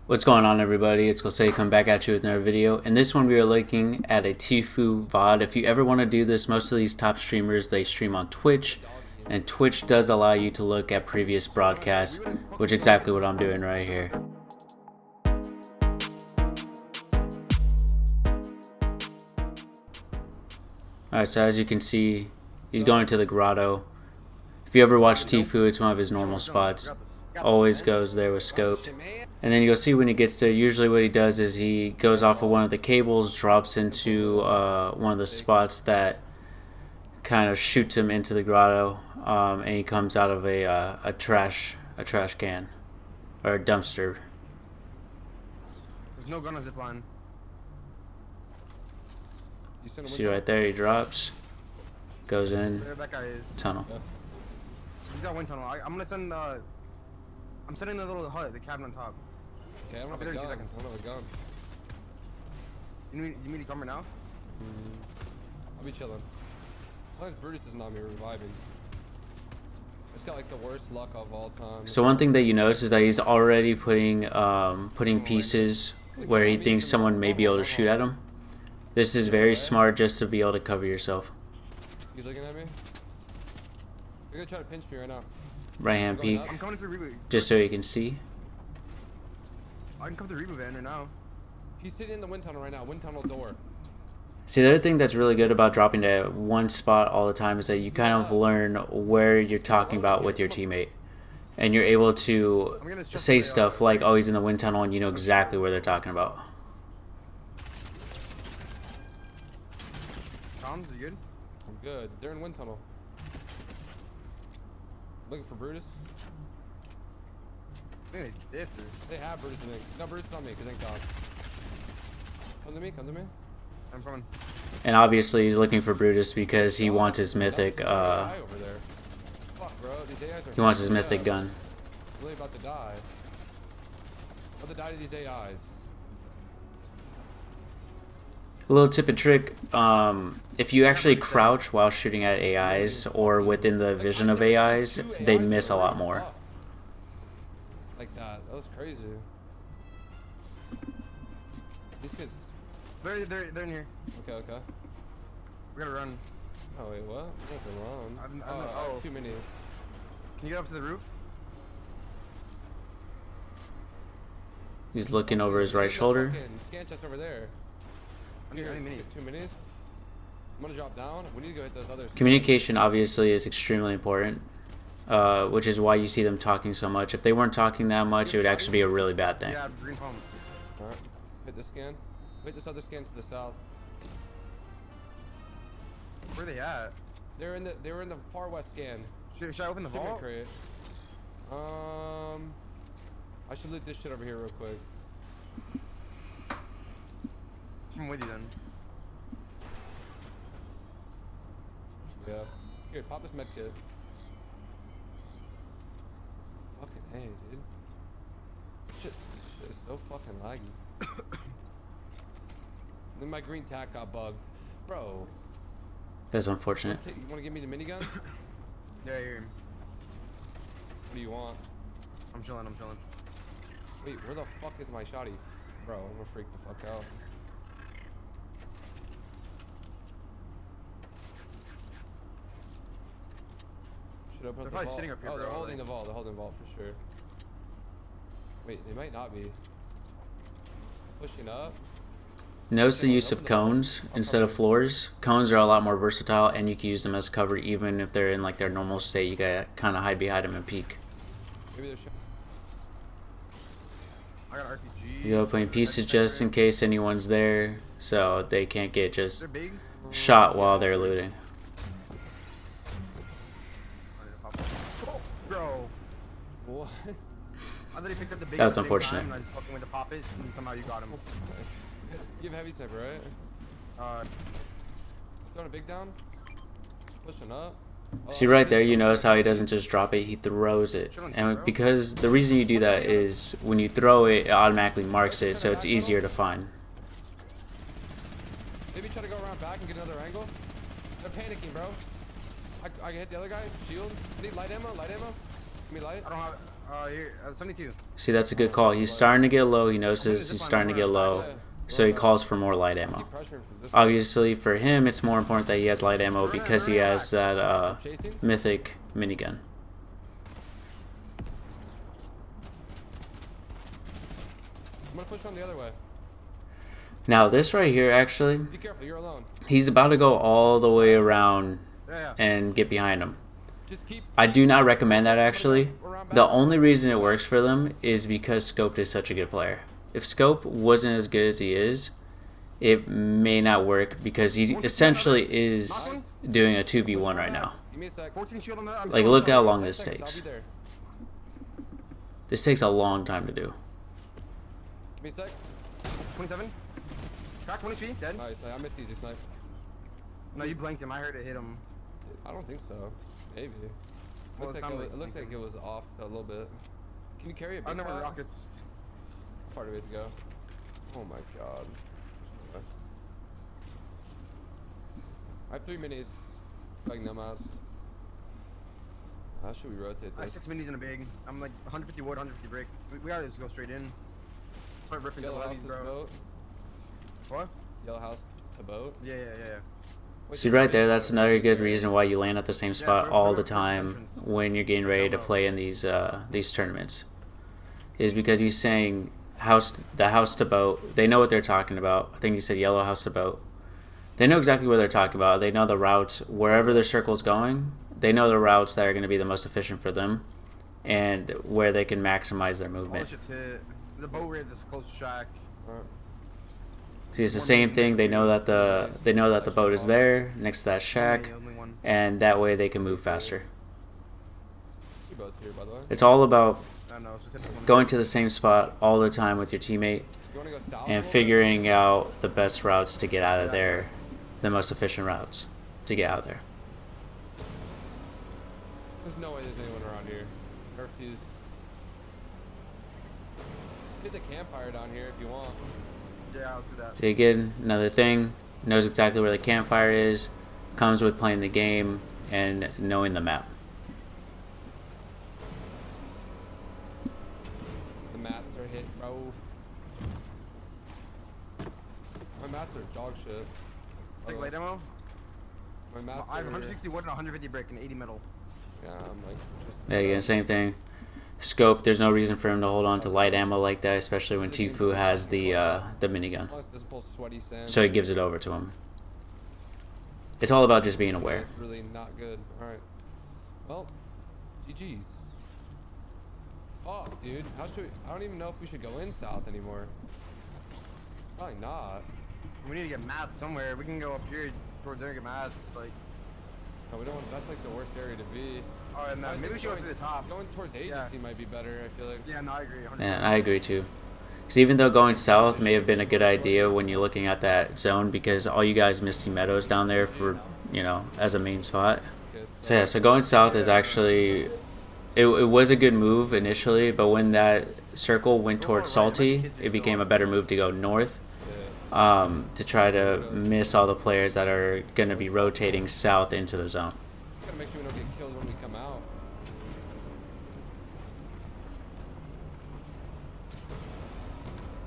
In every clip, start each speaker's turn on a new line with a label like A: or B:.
A: What's going on, everybody? It's Jose coming back at you with another video. In this one we are looking at a Tfue Vod. If you ever want to do this, most of these top streamers, they stream on Twitch, and Twitch does allow you to look at previous broadcasts, which is exactly what I'm doing right here. Alright, so as you can see, he's going to the grotto. If you ever watch Tfue, it's one of his normal spots. Always goes there with scoped. And then you'll see when he gets there, usually what he does is he goes off of one of the cables, drops into one of the spots that kind of shoots him into the grotto, and he comes out of a trash can or a dumpster.
B: There's no gun on zipline.
A: See right there, he drops, goes in,
B: Where that guy is.
A: tunnel.
B: Yeah. He's got wind tunnel. I'm gonna send I'm sending the little hut, the cabin on top.
C: Okay, I don't have a gun. I don't have a gun.
B: You mean to come right now?
C: I'll be chilling. As long as Brutus is not me reviving. It's got like the worst luck of all time.
A: So one thing that you notice is that he's already putting pieces where he thinks someone may be able to shoot at him. This is very smart just to be able to cover yourself.
C: He's looking at me. You're gonna try to pinch me right now.
A: Right hand peek,
B: I'm coming through reboot.
A: just so you can see.
B: I can come through reboot van right now.
C: He's sitting in the wind tunnel right now. Wind tunnel door.
A: See, the other thing that's really good about dropping to one spot all the time is that you kind of learn where you're talking about with your teammate. And you're able to say stuff like, oh, he's in the wind tunnel, and you know exactly where they're talking about.
B: Tom, you good?
C: I'm good. They're in wind tunnel. Looking for Brutus.
B: I think they dipped.
C: They have Brutus in it. No, Brutus is on me, because thank God. Come to me, come to me.
B: I'm coming.
A: And obviously he's looking for Brutus because he wants his mythic,
C: There's an AI over there. Fuck, bro. These AIs are
A: he wants his
C: fucking
A: mythic
C: up.
A: gun.
C: I'm really about to die. About to die to these AIs.
A: A little tip and trick, if you actually crouch while shooting at AIs or within the vision of AIs, they miss a lot more.
C: Like that. That was crazy. These kids.
B: They're in here.
C: Okay, okay.
B: We gotta run.
C: Oh, wait, what? Nothing wrong.
B: I'm not,
C: I have 2 minis.
B: Can you get up to the roof?
A: He's looking over his right shoulder.
C: Scan chest over there.
B: I need minis.
C: 2 minis. I'm gonna drop down. We need to go hit those others.
A: Communication obviously is extremely important, which is why you see them talking so much. If they weren't talking that much, it would actually be a really bad thing.
B: Yeah, green pump.
C: Alright. Hit this scan. Hit this other scan to the south.
B: Where are they at?
C: They were in the far west scan.
B: Should I open the
C: Shipment
B: vault?
C: crate. I should loot this shit over here real quick.
B: I'm with you then.
C: Yeah. Here, pop this med kit. Fucking A, dude. Shit is so fucking laggy. Then my green tack got bugged. Bro.
A: That's unfortunate.
C: You wanna give me the minigun?
B: Yeah, here.
C: What do you want?
B: I'm chilling.
C: Wait, where the fuck is my shotty? Bro, I'm gonna freak the fuck out. Should open up the
B: probably
C: vault.
B: sitting up here,
C: Oh, they're
B: bro,
C: holding
B: like-
C: the vault. They're holding the vault for sure. Wait, they might not be. Pushing up.
A: Notice the use of cones instead of floors. Cones are a lot more versatile, and you can use them as cover even if they're in like their normal state. You gotta kind of hide behind them and peek.
C: Maybe they're
B: I got RPG.
A: You go putting pieces just in case anyone's there, so they can't get just
B: They're big.
A: shot while they're looting.
B: Oh, bro.
C: What?
B: I thought he picked up the big.
A: That's
B: at the same
A: unfortunate.
B: time, and I just fucking went to pop it, and somehow you got him.
C: You have heavy sniper, right? Throwing a big down. Pushing up. Oh,
A: See right there, you notice how he doesn't just drop it, he throws it. And because the reason you do that is when you throw it, it automatically marks it, so it's easier to find.
C: Maybe try to go around back and get another angle. They're panicking, bro. I can hit the other guy. Shield. Need light ammo. Light ammo. Give me light.
B: I don't have Here, 72.
A: See, that's a good call. He's starting to get low. He notices he's starting to get low. So he calls for more light ammo.
C: Keep pressuring from this
A: Obviously, for him, it's more important that he has light ammo because he has that mythic minigun.
C: I'm gonna push on the other way.
A: Now, this right here, actually,
C: Be careful, you're alone.
A: he's about to go all the way around
B: Yeah.
A: and get behind him.
C: Just keep.
A: I do not recommend that, actually. The only reason it works for them is because Scoped is such a good player. If Scope wasn't as good as he is, it may not work because he essentially is doing a 2v1 right now.
C: Give me a sec.
B: 14 shield on that. I'm
A: Like,
B: chilling,
A: look how
B: chilling.
A: long
C: 10
A: this
C: seconds,
A: takes.
C: I'll be there.
A: This takes a long time to do.
C: Give me a sec.
B: 27. Crack 23. Dead.
C: Nice. I missed easy snipe.
B: No, you blanked him. I heard it hit him.
C: I don't think so. Maybe.
B: Well,
C: Looked
B: it
C: like
B: sounded
C: it looked like it was off a little bit. Can you carry a
B: I
C: big
B: don't know where the
C: pot?
B: rockets.
C: Far away to go. Oh my god. I have 3 minis. Like no mouse. How should we rotate
B: I have
C: this?
B: 6 minis and a big. I'm like 150 wood, 150 brick. We gotta just go straight in. Start ripping
C: Yellow
B: double
C: house
B: heavies,
C: to
B: bro.
C: boat.
B: What?
C: Yellow house to boat.
B: Yeah.
C: Wait,
A: See
C: so
A: right
C: they-
A: there, that's another good reason why you land at the same spot
B: we're-
A: all
B: we're
A: the
B: first
A: time
B: entrance.
A: when you're getting ready to play in these tournaments. Is because he's saying the house to boat. They know what they're talking about. I think he said yellow house to boat. They know exactly what they're talking about. They know the routes wherever their circle's going. They know the routes that are going to be the most efficient for them, and where they can maximize their
B: All the
A: movement.
B: shit's hit. The boat raid that's close to shack.
C: Alright.
A: See, it's the same thing. They know that the boat is there next to that shack,
B: Only one.
A: and that way they can move faster.
C: 2 boats here, by the way.
A: It's all about
B: I don't know. It's just hit this one.
A: going to the same spot all the time with your teammate
C: You wanna go south? a
A: and
C: little bit?
A: figuring out the best routes to get out of there, the most efficient routes to get out of there.
C: There's no way there's anyone around here. I refuse. Get the campfire down here if you want.
B: Yeah, I'll do that.
A: So again, another thing, knows exactly where the campfire is, comes with playing the game and knowing the map.
C: The mats are hit, bro. My mats are dog shit.
B: Take light ammo.
C: My mats
B: I have
C: are...
B: 160 wood and 150 brick and 80 metal.
C: Yeah, I'm like just...
A: Yeah, again, same thing. Scope, there's no reason for him to hold on to light ammo like that, especially when Tfue has the minigun.
C: As long as it doesn't pull sweaty sand.
A: So he gives it over to him. It's all about just being aware.
C: It's really not good. Alright. Well, GG's. Fuck, dude. How should we... I don't even know if we should go in south anymore. Probably not.
B: We need to get mats somewhere. We can go up here towards there and get mats. Like,
C: No, we don't want... That's like the worst area to be.
B: alright,
C: I
B: man. Maybe we
C: think
B: should go to the top.
C: Going towards agency might be better, I feel like.
B: Yeah, no, I agree. 100%.
A: And I agree too. Because even though going south may have been a good idea when you're looking at that zone, because all you guys Misty Meadows down there for, as a main spot.
C: Okay,
A: So yeah, so going south is actually, it was a good move initially, but when that circle went towards Salty, it became a better move to go north, to try to miss all the players that are going to be rotating south into the zone.
C: Gotta make sure we don't get killed when we come out.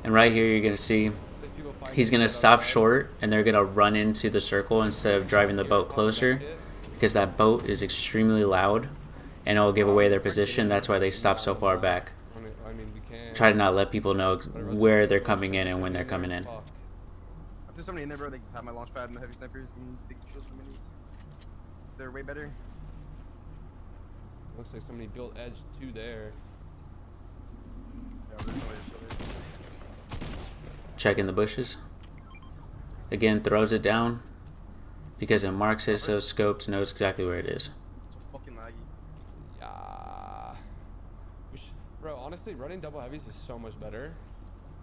A: And right here you're going to see
C: There's people fighting
A: he's going to
C: each other
A: stop
C: outside.
A: short, and they're going to run into the circle instead of driving the boat closer, because that boat is extremely loud, and it'll give away their position. That's why they stop so far back.
C: I mean, we can.
A: Try to not let people know where they're coming in and when they're coming in.
C: Fuck.
B: If there's somebody in there, bro, they just have my launch pad and the heavy snipers and big shields for minis. They're way better.
C: Looks like somebody built edge 2 there.
B: Yeah, there's nobody still there.
A: Checking the bushes. Again, throws it down because it marks it so Scoped knows exactly where it is.
B: It's fucking laggy.
C: Yeah. Bro, honestly, running double heavies is so much better.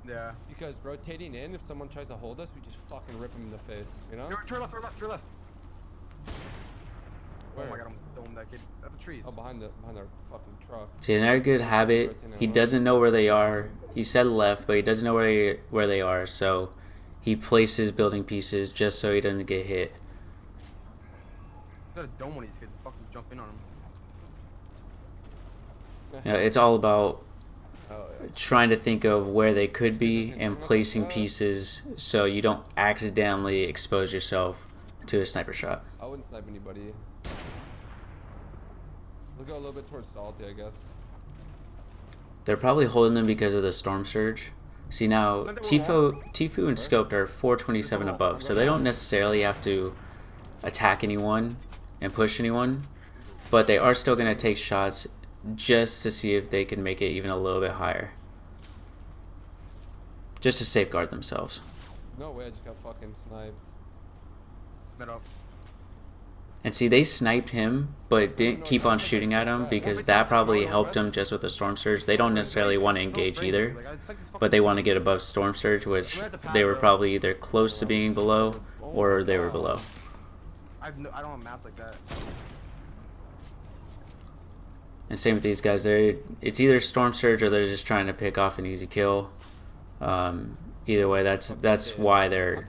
B: Yeah.
C: Because rotating in, if someone tries to hold us, we just fucking rip them in the face, you know?
B: Turn left, turn left, turn left.
C: Where?
B: Oh my god, I almost domed that kid. At the trees.
C: Oh, behind our fucking truck.
A: See, another good habit, he doesn't know where they are. He said left, but he doesn't know where they are, so he places building pieces just so he doesn't get hit.
B: Got a dome on these kids. Fucking jump in on them.
A: You know, it's all about
C: Oh, yeah.
A: trying to think of where they could be and placing pieces so you don't accidentally expose yourself to a sniper shot.
C: I wouldn't snipe anybody. We'll go a little bit towards salty, I guess.
A: They're probably holding them because of the storm surge. See now, Tfue and Scoped are 427 above, so they don't necessarily have to attack anyone and push anyone, but they are still going to take shots just to see if they can make it even a little bit higher. Just to safeguard themselves.
C: No way, I just got fucking sniped.
B: Middle.
A: And see, they sniped him, but didn't keep on shooting at him because that probably helped them just with the storm surge. They don't necessarily want to engage either, but they want to get above storm surge, which they were probably either close to being below or they were below.
B: I don't have maps like that.
A: And same with these guys. It's either storm surge or they're just trying to pick off an easy kill. Either way, that's why they're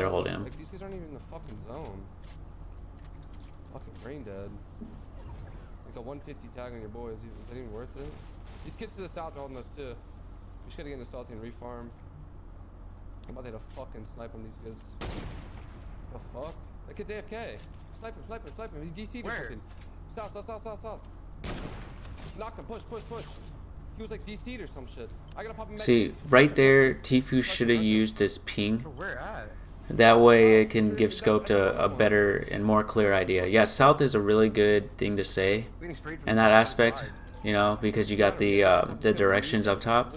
A: holding him.
C: Like, these guys aren't even in the fucking zone. Fucking brain dead. Like a 150 tag on your boys. Is that even worth it? These kids to the south are holding us too. We just gotta get into salty and refarm. I'm about to hit a fucking snipe on these guys. The fuck? That kid's AFK. Snipe him, snipe him, snipe him. He's DC'd or something. South. Knock him, push. He was like DC'd or some shit. I gotta pop him.
A: See, right there, Tfue should have used this ping.
B: Where at?
A: That way it can give Scoped a better and more clear idea. Yeah, south is a really good thing to say in that aspect, you know, because you got the directions up top,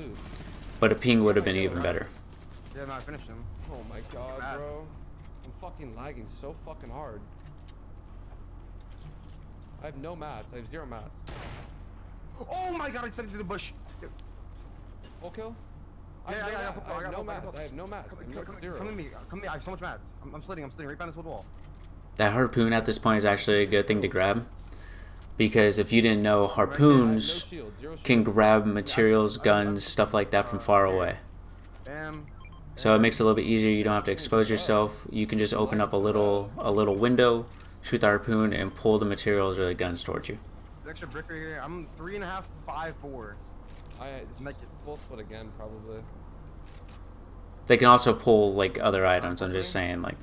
A: but a ping would have been even better.
B: Yeah, no, I finished him.
C: Oh my god, bro. I'm fucking lagging so fucking hard. I have no mats. I have 0 mats.
B: Oh my god, I sent it through the bush.
C: Full kill?
B: Yeah,
C: I have
B: I
C: no
B: got
C: mats.
B: full.
C: I have no mats.
B: Come to me. I have so much mats. I'm slitting right behind this wood wall.
A: That harpoon at this point is actually a good thing to grab, because if you didn't know, harpoons can grab materials, guns, stuff like that from far away.
B: Bam.
A: So it makes it a little bit easier. You don't have to expose yourself. You can just open up a little window, shoot the harpoon, and pull the materials or the guns towards you.
B: There's extra brick right here. I'm 3.5, 5, 4.
C: I full split again, probably.
A: They can also pull like other items. I'm just saying, like,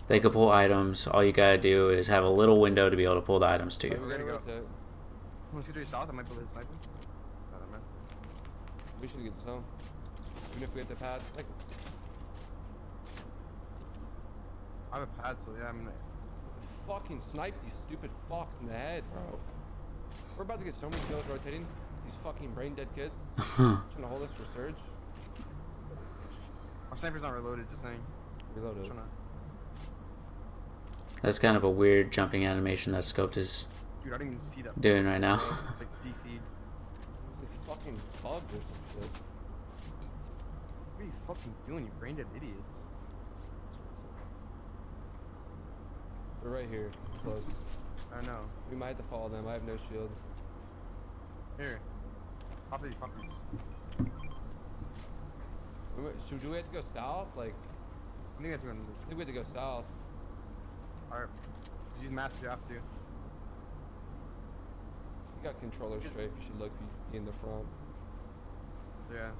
A: they could pull items. All you gotta do is have a little window to be able to pull the items to you.
C: We're gonna go.
B: Want to see to your south? I might be able to snipe him. No, never mind.
C: We should get some. Even if we hit the pad. Like,
B: I have a pad, so yeah, I'm gonna...
C: fucking snipe these stupid fucks in the head, bro. We're about to get so many kills rotating. These fucking brain dead kids. Trying to hold us for surge.
B: Our sniper's not reloaded, just saying.
C: Reloaded.
A: That's kind of a weird jumping animation that Scoped is
B: Dude, I didn't even see that.
A: doing right now.
B: Like DC'd.
C: It's like fucking bugged or some shit.
B: What are you fucking doing, you brain dead idiots?
C: They're right here, close.
B: I know.
C: We might have to follow them. I have no shield.
B: Here. Pop these.
C: Do we have to go south? Like,
B: I think we have to go.
C: I think we have to go south.
B: Alright. Use mask if you have to.
C: You got controller strafe. You should look be in the front.
B: Yeah.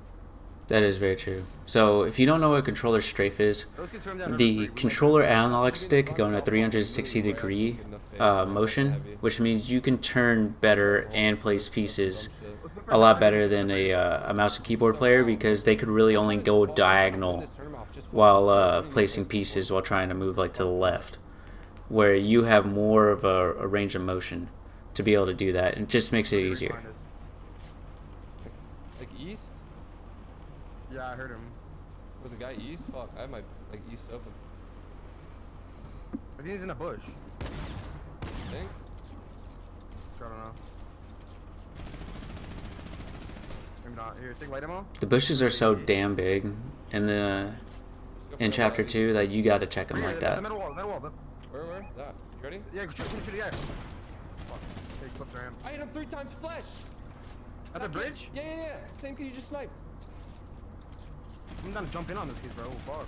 A: That is very true. So if you don't know what controller strafe is, the controller analog stick going at 360-degree motion, which means you can turn better and place pieces a lot better than a mouse and keyboard player, because they could really only go diagonal while placing pieces while trying to move like to the left, where you have more of a range of motion to be able to do that. It just makes it easier.
C: Like east?
B: Yeah, I heard him.
C: Was the guy east? Fuck, I have my like east open.
B: I think he's in a bush.
C: Think?
B: I don't know. Maybe not. Here, take light ammo.
A: The bushes are so damn big in chapter 2 that you got to check them
B: Here,
A: like
B: the
A: that.
B: metal wall.
C: Where? That. You ready?
B: Yeah, shoot, yeah. Fuck. Hey, clips around.
C: I hit him 3 times flesh!
B: At the bridge?
C: Yeah. Same kid you just sniped.
B: I'm gonna jump in on this kid, bro. Fuck.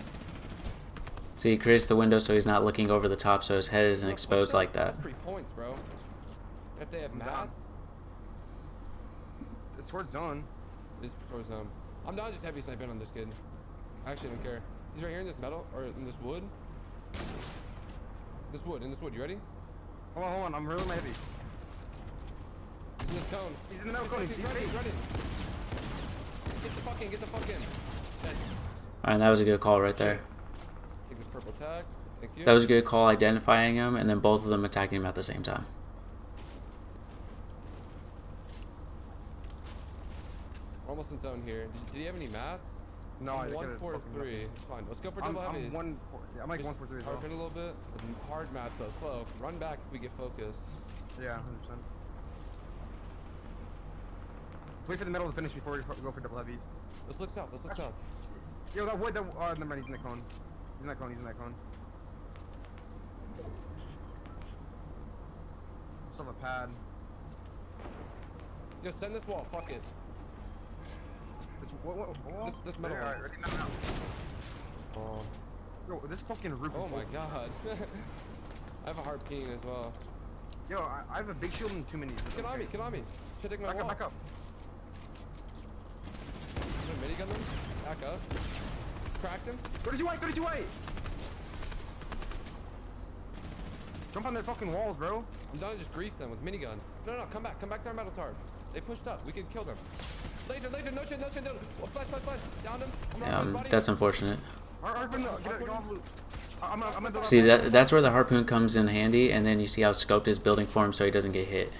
A: So he creates the window so he's not looking over the top, so his head isn't exposed like that.
C: That's 3 points, bro. If they have mats.
B: towards zone.
C: This is towards zone. I'm not just heavy sniping on this kid. I actually don't care. He's right here in this metal, or in this wood. In this wood, you ready?
B: Hold on, I'm really heavy.
C: He's in the cone.
B: He's in the metal cone.
C: He's ready. Get the fuck in. Dead.
A: Alright, that was a good call right there.
C: Take this purple tag. Thank you.
A: That was a good call identifying him and then both of them attacking him at the same time.
C: We're almost in zone here. Did he have any mats?
B: No, I
C: I'm
B: just
C: 1-4-3. It's fine. Let's go for double heavies.
B: I'm like 1 for 3 as well.
C: Hard a little bit. Hard mats though. Slow. Run back if we get focused.
B: Yeah, 100%. Wait for the middle to finish before we go for double heavies.
C: Let's look south. Let's look south.
B: Yo, that wood, never mind, he's in the cone. He's in that cone. Still have a pad.
C: Yo, send this wall. Fuck it. This metal.
B: Alright, ready now.
C: Oh.
B: Yo, this fucking roof is
C: Oh my god. I have a hard ping as well.
B: Yo, I have a big shield and 2 minis.
C: Get on me. Should I take my wall?
B: Back up.
C: Should I minigun them? Back up. Kraken.
B: 32 white! Jump on their fucking walls, bro.
C: I'm done to just grief them with minigun. No, come back to our metal tard. They pushed up. We can kill them. Laser, no shit. Oh, flash. Down him.
A: Yeah, that's unfortunate.
B: I'm
A: See, that's where the harpoon comes in handy, and then you see how Scoped is building for him so he doesn't get hit.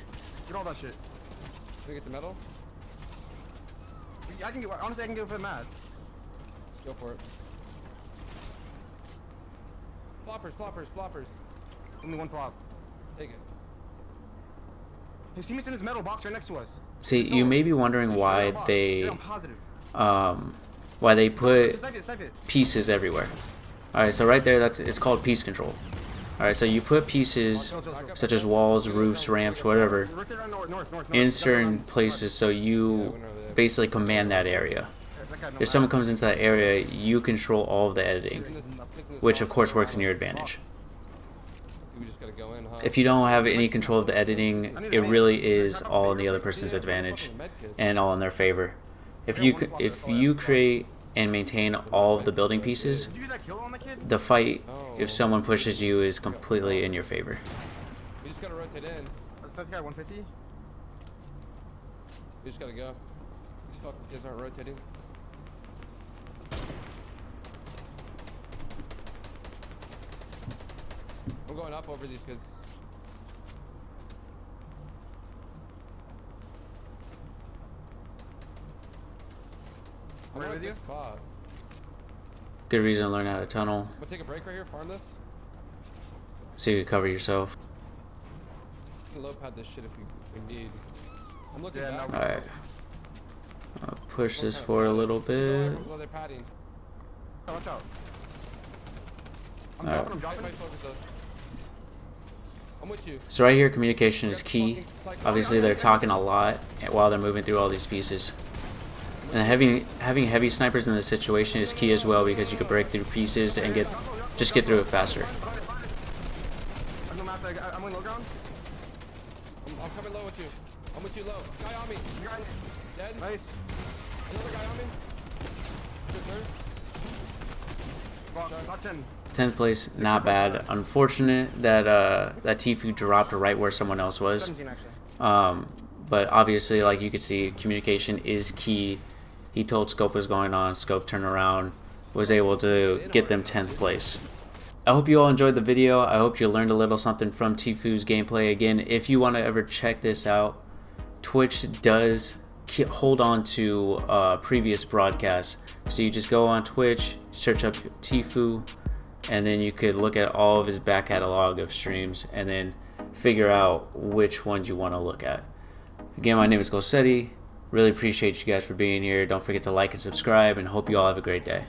B: Get all that shit.
C: Can we get the metal?
B: Honestly, I can go for the mats.
C: Go for it. Floppers.
B: Only one flop.
C: Take it.
B: His teammate's in his metal box right next to us.
A: See, you may be wondering why they put pieces everywhere. Alright, so right there, it's called piece control. Alright, so you put pieces such as walls, roofs, ramps, whatever in certain places so you basically command that area. If someone comes into that area, you control all of the editing, which of course works in your advantage. If you don't have any control of the editing, it really is all in the other person's advantage and all in their favor. If you create and maintain all of the building pieces, the fight, if someone pushes you, is completely in your favor.
C: We just gotta rotate in.
B: That guy 150?
C: We just gotta go. These fucking kids aren't rotating. I'm going up over these kids.
B: I'm right with you.
C: Spot.
A: Good reason to learn how to tunnel,
C: I'm gonna take a break right here, farm this.
A: so you can cover yourself.
C: We can low pad this shit if we need. I'm looking
B: Yeah,
C: back.
B: no.
A: Alright. I'll push this forward a little bit.
C: Well, they're padding.
B: Oh, watch out. I'm
A: Alright.
B: dropping.
C: I'm with you.
A: So right here, communication is key. Obviously, they're talking a lot while they're moving through all these pieces. And having heavy snipers in this situation is key as well because you can break through pieces and just get through it faster.
B: I'm on low ground.
C: I'm coming low with you. I'm with you low. Guy on me. Dead.
B: Nice.
C: Another guy on me. Good nerd.
B: Top 10.
A: 10th place, not bad. Unfortunate that that Tfue dropped right where someone else was.
B: 17 actually.
A: But obviously, like you could see, communication is key. He told Scope what was going on. Scope turned around, was able to get them 10th place. I hope you all enjoyed the video. I hope you learned a little something from Tfue's gameplay. Again, if you want to ever check this out, Twitch does hold on to previous broadcasts. So you just go on Twitch, search up Tfue, and then you could look at all of his back catalog of streams and then figure out which ones you want to look at. Again, my name is Golsetti. Really appreciate you guys for being here. Don't forget to like and subscribe, and hope you all have a great day.